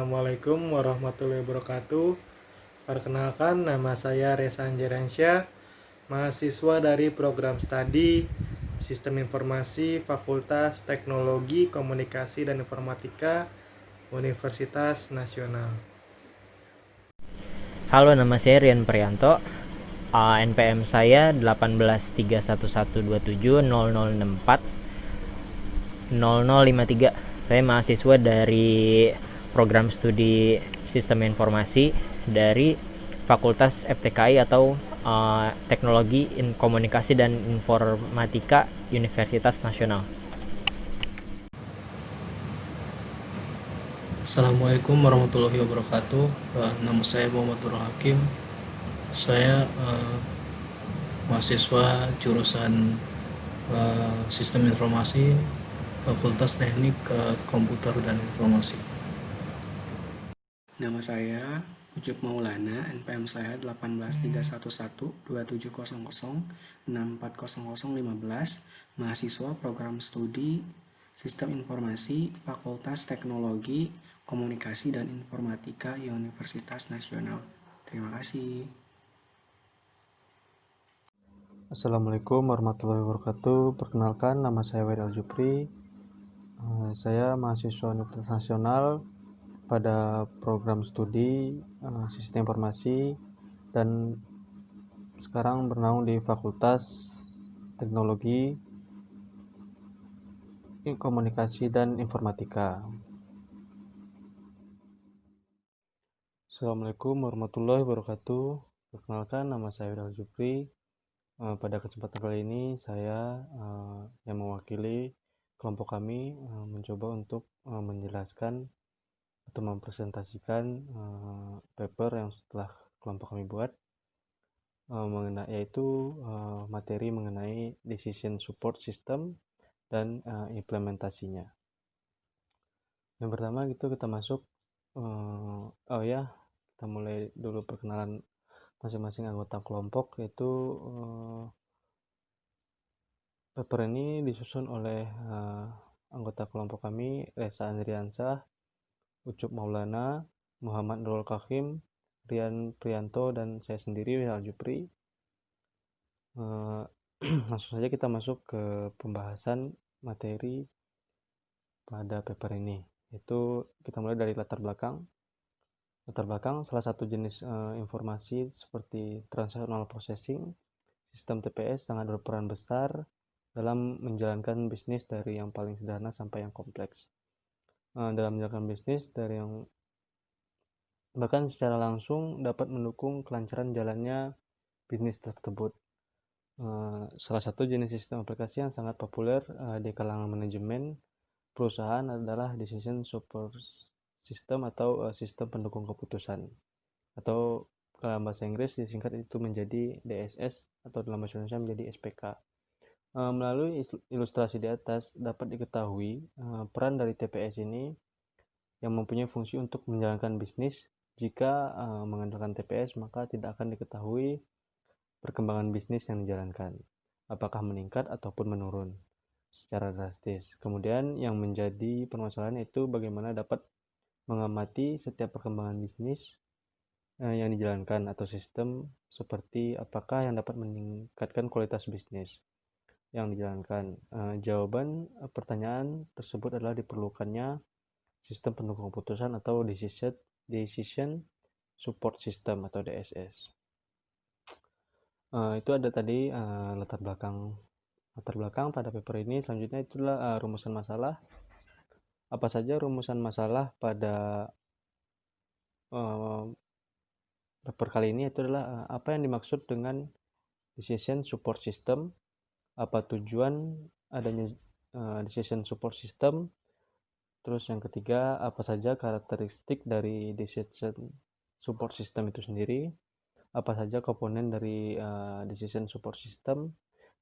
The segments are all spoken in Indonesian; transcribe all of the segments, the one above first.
Assalamualaikum warahmatullahi wabarakatuh. Perkenalkan, nama saya Reza Anjeransya, mahasiswa dari program studi Sistem Informasi Fakultas Teknologi Komunikasi dan Informatika Universitas Nasional. Halo, nama saya Rian Prianto. NPM saya 1831112700640053. Saya mahasiswa dari program studi Sistem Informasi dari Fakultas FTKI atau Teknologi Komunikasi dan Informatika Universitas Nasional. Assalamualaikum warahmatullahi wabarakatuh. Nama saya Muhammad Nurul Hakim. Saya mahasiswa jurusan Sistem Informasi Fakultas Teknik Komputer dan Informasi. Nama saya Ucup Maulana, NPM saya 183112700640015, mahasiswa program studi Sistem Informasi Fakultas Teknologi Komunikasi dan Informatika Universitas Nasional. Terima kasih. Assalamualaikum warahmatullahi wabarakatuh. Perkenalkan, nama saya Wairil Jupri. Saya mahasiswa Universitas Nasional pada program studi Sistem Informasi dan sekarang bernaung di Fakultas Teknologi Komunikasi dan Informatika. Assalamualaikum warahmatullahi wabarakatuh. Perkenalkan, nama saya Wairil Jupri. Pada kesempatan kali ini saya yang mewakili kelompok kami mencoba untuk menjelaskan atau mempresentasikan paper yang setelah kelompok kami buat yaitu materi mengenai decision support system dan implementasinya. Yang pertama itu kita masuk kita mulai dulu perkenalan masing-masing anggota kelompok, yaitu paper ini disusun oleh anggota kelompok kami, Reza Andriansyah, Ucup Maulana, Muhammad Nurul Hakim, Rian Prianto, dan saya sendiri, Wairil Jupri. Langsung saja kita masuk ke pembahasan materi pada paper ini, yaitu kita mulai dari latar belakang. Latar belakang, salah satu jenis informasi seperti transactional processing, sistem TPS sangat berperan besar dalam menjalankan bisnis dari yang paling sederhana sampai yang kompleks. Dalam menjalankan bisnis dari yang bahkan secara langsung dapat mendukung kelancaran jalannya bisnis tersebut. Salah satu jenis sistem aplikasi yang sangat populer di kalangan manajemen perusahaan adalah decision support system atau sistem pendukung keputusan, atau dalam bahasa Inggris disingkat itu menjadi DSS atau dalam bahasa Indonesia menjadi SPK. Melalui ilustrasi di atas dapat diketahui peran dari TPS ini yang mempunyai fungsi untuk menjalankan bisnis. Jika mengandalkan TPS, maka tidak akan diketahui perkembangan bisnis yang dijalankan, apakah meningkat ataupun menurun secara drastis. Kemudian yang menjadi permasalahan itu bagaimana dapat mengamati setiap perkembangan bisnis yang dijalankan atau sistem, seperti apakah yang dapat meningkatkan kualitas bisnis yang dijalankan. Jawaban pertanyaan tersebut adalah diperlukannya sistem pendukung keputusan atau decision support system atau DSS. Itu ada tadi latar belakang pada paper ini. Selanjutnya itulah rumusan masalah. Apa saja rumusan masalah pada paper kali ini? Itu adalah apa yang dimaksud dengan decision support system, apa tujuan adanya decision support system, terus yang ketiga apa saja karakteristik dari decision support system itu sendiri, apa saja komponen dari decision support system,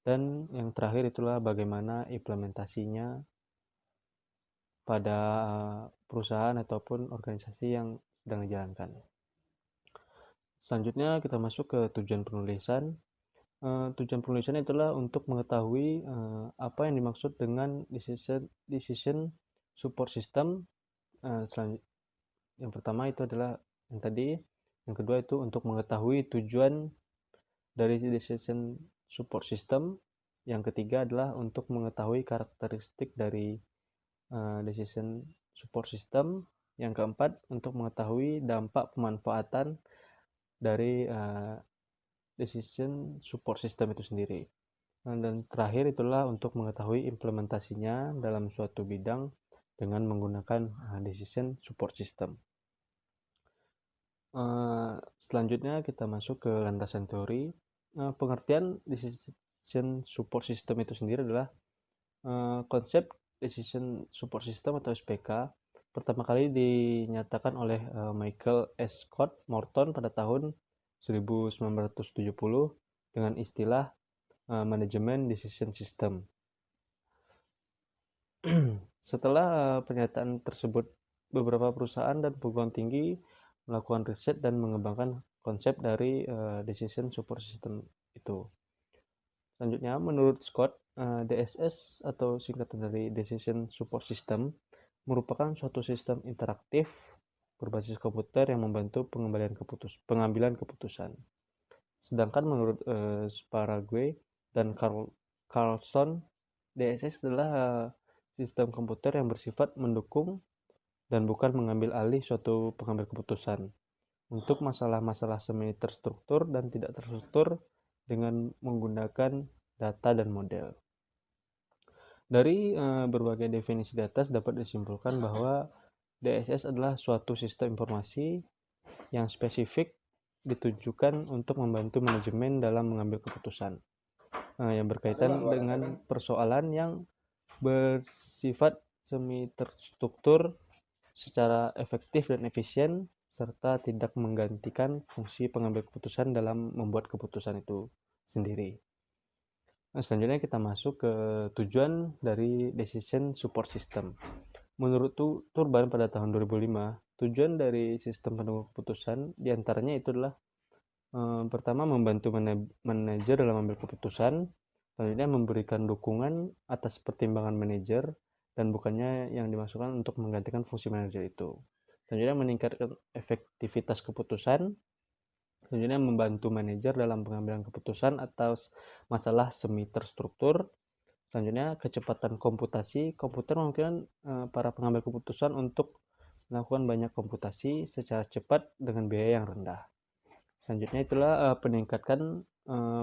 dan yang terakhir itulah bagaimana implementasinya pada perusahaan ataupun organisasi yang sedang dijalankan. Selanjutnya kita masuk ke tujuan penulisan. Tujuan penulisan itulah untuk mengetahui apa yang dimaksud dengan decision support system. Yang pertama itu adalah yang tadi, yang kedua itu untuk mengetahui tujuan dari decision support system, yang ketiga adalah untuk mengetahui karakteristik dari decision support system, yang keempat untuk mengetahui dampak pemanfaatan dari decision support system itu sendiri. Dan terakhir itulah untuk mengetahui implementasinya dalam suatu bidang dengan menggunakan decision support system. Selanjutnya kita masuk ke landasan teori. Pengertian decision support system itu sendiri adalah konsep decision support system atau SPK pertama kali dinyatakan oleh Michael S. Scott Morton pada tahun 1970 dengan istilah manajemen decision system. Setelah pernyataan tersebut, beberapa perusahaan dan perguruan tinggi melakukan riset dan mengembangkan konsep dari decision support system itu. Selanjutnya, menurut Scott, DSS atau singkatan dari Decision Support System merupakan suatu sistem interaktif berbasis komputer yang membantu pengambilan keputusan. Sedangkan menurut Sprague dan Carlson, DSS adalah sistem komputer yang bersifat mendukung dan bukan mengambil alih suatu pengambil keputusan untuk masalah-masalah semi terstruktur dan tidak terstruktur dengan menggunakan data dan model. Dari berbagai definisi di atas dapat disimpulkan bahwa DSS adalah suatu sistem informasi yang spesifik ditujukan untuk membantu manajemen dalam mengambil keputusan yang berkaitan dengan persoalan yang bersifat semi terstruktur secara efektif dan efisien serta tidak menggantikan fungsi pengambil keputusan dalam membuat keputusan itu sendiri. Selanjutnya kita masuk ke tujuan dari Decision Support System. Menurut Turban pada tahun 2005, tujuan dari sistem pendukung keputusan diantaranya itu adalah pertama membantu manajer dalam mengambil keputusan, selanjutnya memberikan dukungan atas pertimbangan manajer dan bukannya yang dimasukkan untuk menggantikan fungsi manajer itu. Selanjutnya meningkatkan efektivitas keputusan, selanjutnya membantu manajer dalam pengambilan keputusan atas masalah semi terstruktur, selanjutnya kecepatan komputasi. Komputer memungkinkan para pengambil keputusan untuk melakukan banyak komputasi secara cepat dengan biaya yang rendah. Selanjutnya itulah peningkatkan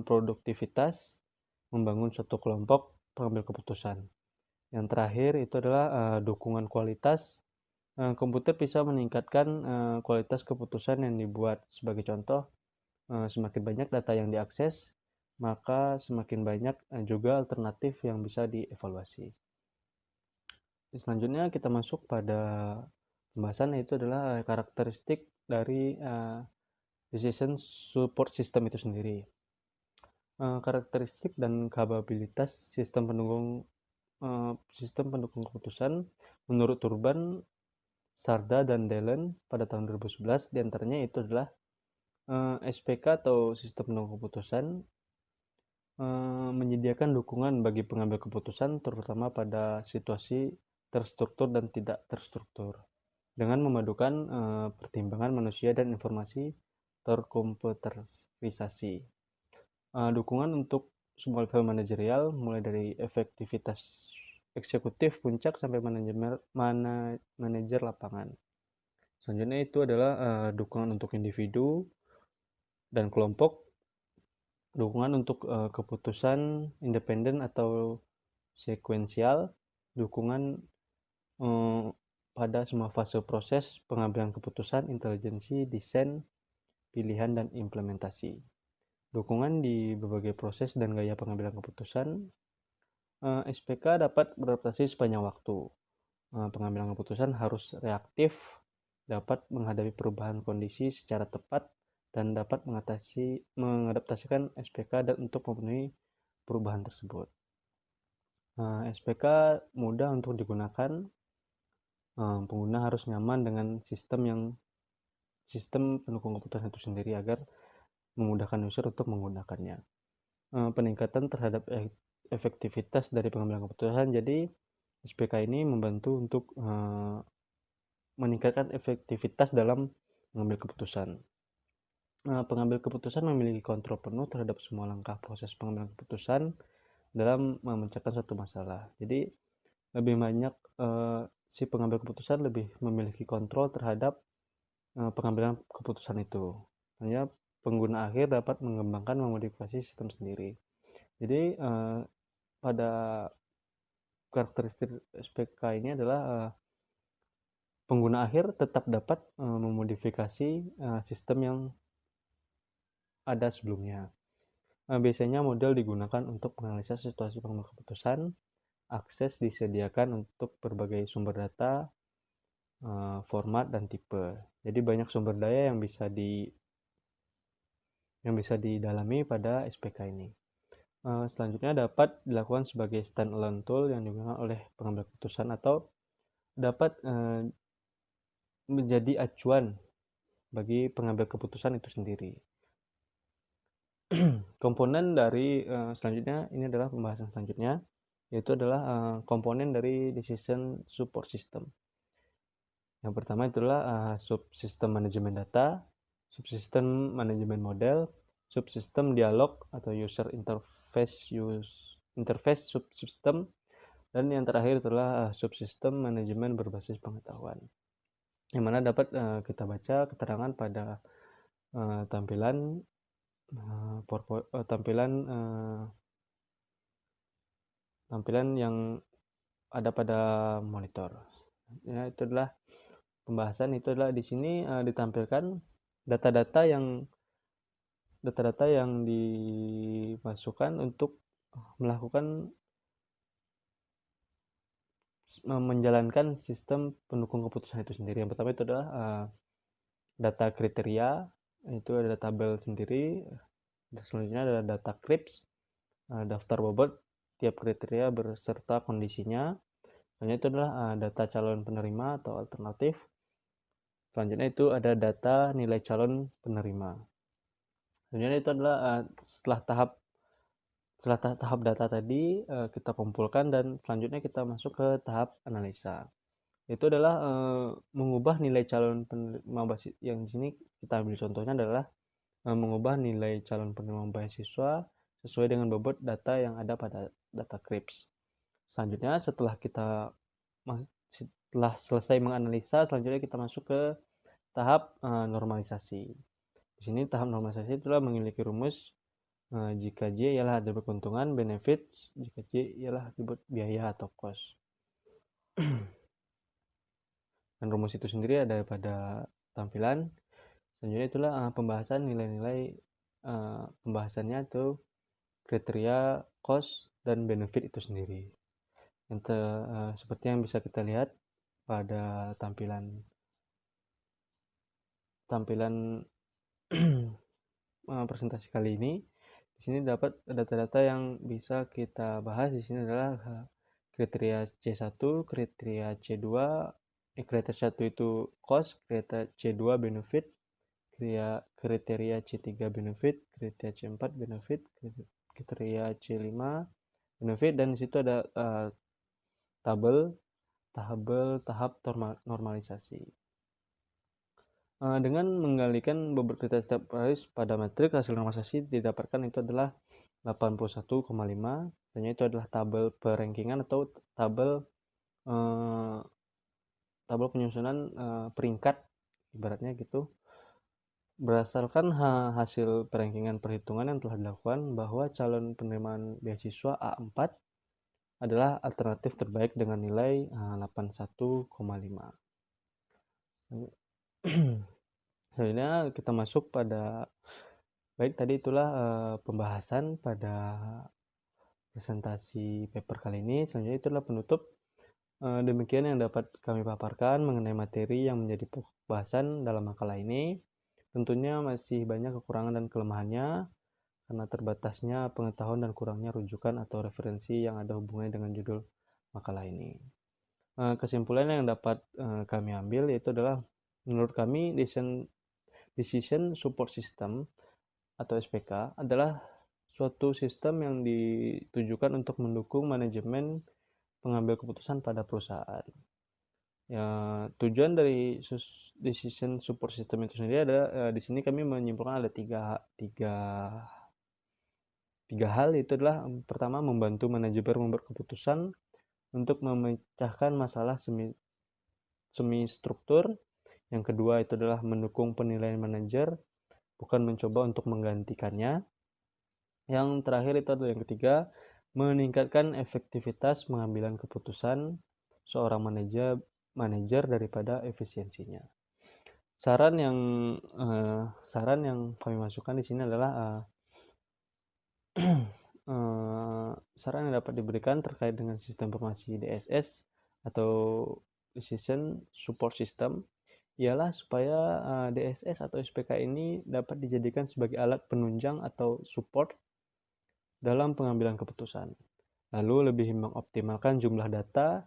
produktivitas, membangun suatu kelompok pengambil keputusan. Yang terakhir itu adalah dukungan kualitas. Komputer bisa meningkatkan kualitas keputusan yang dibuat. Sebagai contoh, semakin banyak data yang diakses, maka semakin banyak juga alternatif yang bisa dievaluasi. Selanjutnya kita masuk pada pembahasan, yaitu adalah karakteristik dari Decision Support System itu sendiri. Karakteristik dan kapabilitas sistem pendukung keputusan menurut Turban, Sarda, dan Dellen pada tahun 2011 diantaranya itu adalah SPK atau sistem pendukung keputusan menyediakan dukungan bagi pengambil keputusan terutama pada situasi terstruktur dan tidak terstruktur dengan memadukan pertimbangan manusia dan informasi terkomputerisasi. Dukungan untuk semua level manajerial mulai dari efektivitas eksekutif puncak sampai manajer lapangan. Selanjutnya itu adalah dukungan untuk individu dan kelompok, dukungan untuk keputusan independen atau sekuensial, dukungan pada semua fase proses pengambilan keputusan, intelijensi, desain, pilihan, dan implementasi. Dukungan di berbagai proses dan gaya pengambilan keputusan. SPK dapat beradaptasi sepanjang waktu. Pengambilan keputusan harus reaktif, dapat menghadapi perubahan kondisi secara tepat, dan dapat mengadaptasikan SPK dan untuk memenuhi perubahan tersebut. SPK mudah untuk digunakan. Pengguna harus nyaman dengan sistem pendukung keputusan itu sendiri agar memudahkan user untuk menggunakannya. Peningkatan terhadap efektivitas dari pengambilan keputusan. Jadi SPK ini membantu untuk meningkatkan efektivitas dalam mengambil keputusan. Pengambil keputusan memiliki kontrol penuh terhadap semua langkah proses pengambilan keputusan dalam memecahkan suatu masalah. Jadi lebih banyak si pengambil keputusan lebih memiliki kontrol terhadap pengambilan keputusan itu. Hanya pengguna akhir dapat mengembangkan memodifikasi sistem sendiri. Jadi pada karakteristik SPK ini adalah pengguna akhir tetap dapat memodifikasi sistem yang ada sebelumnya. Biasanya model digunakan untuk menganalisa situasi pengambilan keputusan. Akses disediakan untuk berbagai sumber data, format dan tipe. Jadi banyak sumber daya yang bisa didalami pada SPK ini. Selanjutnya dapat dilakukan sebagai standalone tool yang digunakan oleh pengambil keputusan atau dapat menjadi acuan bagi pengambil keputusan itu sendiri. Komponen dari selanjutnya ini adalah pembahasan selanjutnya, yaitu adalah komponen dari decision support system. Yang pertama itulah subsistem manajemen data, subsistem manajemen model, subsistem dialog atau user interface subsystem, dan yang terakhir itulah subsistem manajemen berbasis pengetahuan, yang mana dapat kita baca keterangan pada tampilan yang ada pada monitor. Ya, itu adalah pembahasan. Itu adalah di sini ditampilkan data-data yang dimasukkan untuk melakukan menjalankan sistem pendukung keputusan itu sendiri. Yang pertama itu adalah data kriteria, itu ada tabel sendiri. Selanjutnya ada data CRIPS, daftar bobot tiap kriteria beserta kondisinya. Selanjutnya itu adalah data calon penerima atau alternatif. Selanjutnya itu ada data nilai calon penerima. Selanjutnya itu adalah setelah tahap data tadi kita kumpulkan dan selanjutnya kita masuk ke tahap analisa. Itu adalah mengubah nilai calon penerima basis. Yang di sini kita ambil contohnya adalah mengubah nilai calon penerima beasiswa sesuai dengan bobot data yang ada pada data CRIPS. Selanjutnya setelah selesai menganalisa, selanjutnya kita masuk ke tahap normalisasi. Di sini tahap normalisasi itulah memiliki rumus jika J ialah atribut keuntungan, benefits, jika J ialah atribut biaya atau cost. Dan rumus itu sendiri ada pada tampilan. Selanjutnya itulah pembahasan nilai-nilai pembahasannya itu kriteria, cost, dan benefit itu sendiri. Seperti yang bisa kita lihat pada tampilan presentasi kali ini. Di sini dapat data-data yang bisa kita bahas. Di sini adalah kriteria C1, kriteria C2, kriteria 1 itu cost, kriteria C2 benefit, kriteria C3 benefit, kriteria C4 benefit, kriteria C5 benefit, dan di situ ada tabel tahap normalisasi. Dengan menggalikan beberapa kriteria setiap baris pada metrik, hasil normalisasi didapatkan itu adalah 81,5. Selanjutnya itu adalah tabel perankingan atau tabel penyusunan peringkat, ibaratnya gitu. Berdasarkan hasil perankingan perhitungan yang telah dilakukan bahwa calon penerimaan beasiswa A4 adalah alternatif terbaik dengan nilai 81,5. Selanjutnya kita masuk pada tadi itulah pembahasan pada presentasi paper kali ini. Selanjutnya itulah penutup. Demikian yang dapat kami paparkan mengenai materi yang menjadi pokok bahasan dalam makalah ini. Tentunya masih banyak kekurangan dan kelemahannya karena terbatasnya pengetahuan dan kurangnya rujukan atau referensi yang ada hubungannya dengan judul makalah ini. Kesimpulan yang dapat kami ambil yaitu adalah menurut kami Decision Support System atau SPK adalah suatu sistem yang ditujukan untuk mendukung manajemen pengambil keputusan pada perusahaan. Ya, tujuan dari decision support system itu sendiri adalah di sini kami menyimpulkan ada tiga hal. Itu adalah pertama, membantu manajemen membuat keputusan untuk memecahkan masalah semi struktur. Yang kedua itu adalah mendukung penilaian manajer, bukan mencoba untuk menggantikannya. Yang terakhir itu adalah yang ketiga, meningkatkan efektivitas pengambilan keputusan seorang manajer daripada efisiensinya. Saran yang kami masukkan di sini adalah saran yang dapat diberikan terkait dengan sistem informasi DSS atau Decision Support System ialah supaya DSS atau SPK ini dapat dijadikan sebagai alat penunjang atau support dalam pengambilan keputusan. Lalu lebih mengoptimalkan jumlah data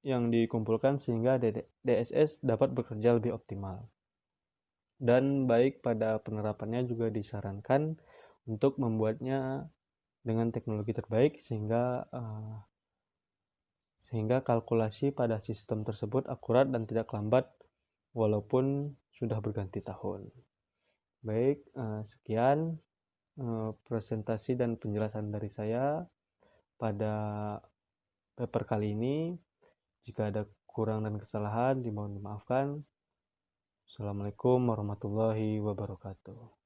yang dikumpulkan sehingga DSS dapat bekerja lebih optimal. Dan baik pada penerapannya juga disarankan untuk membuatnya dengan teknologi terbaik sehingga kalkulasi pada sistem tersebut akurat dan tidak lambat walaupun sudah berganti tahun. Baik, sekian presentasi dan penjelasan dari saya pada paper kali ini. Jika ada kurang dan kesalahan, dimohon dimaafkan. Assalamualaikum warahmatullahi wabarakatuh.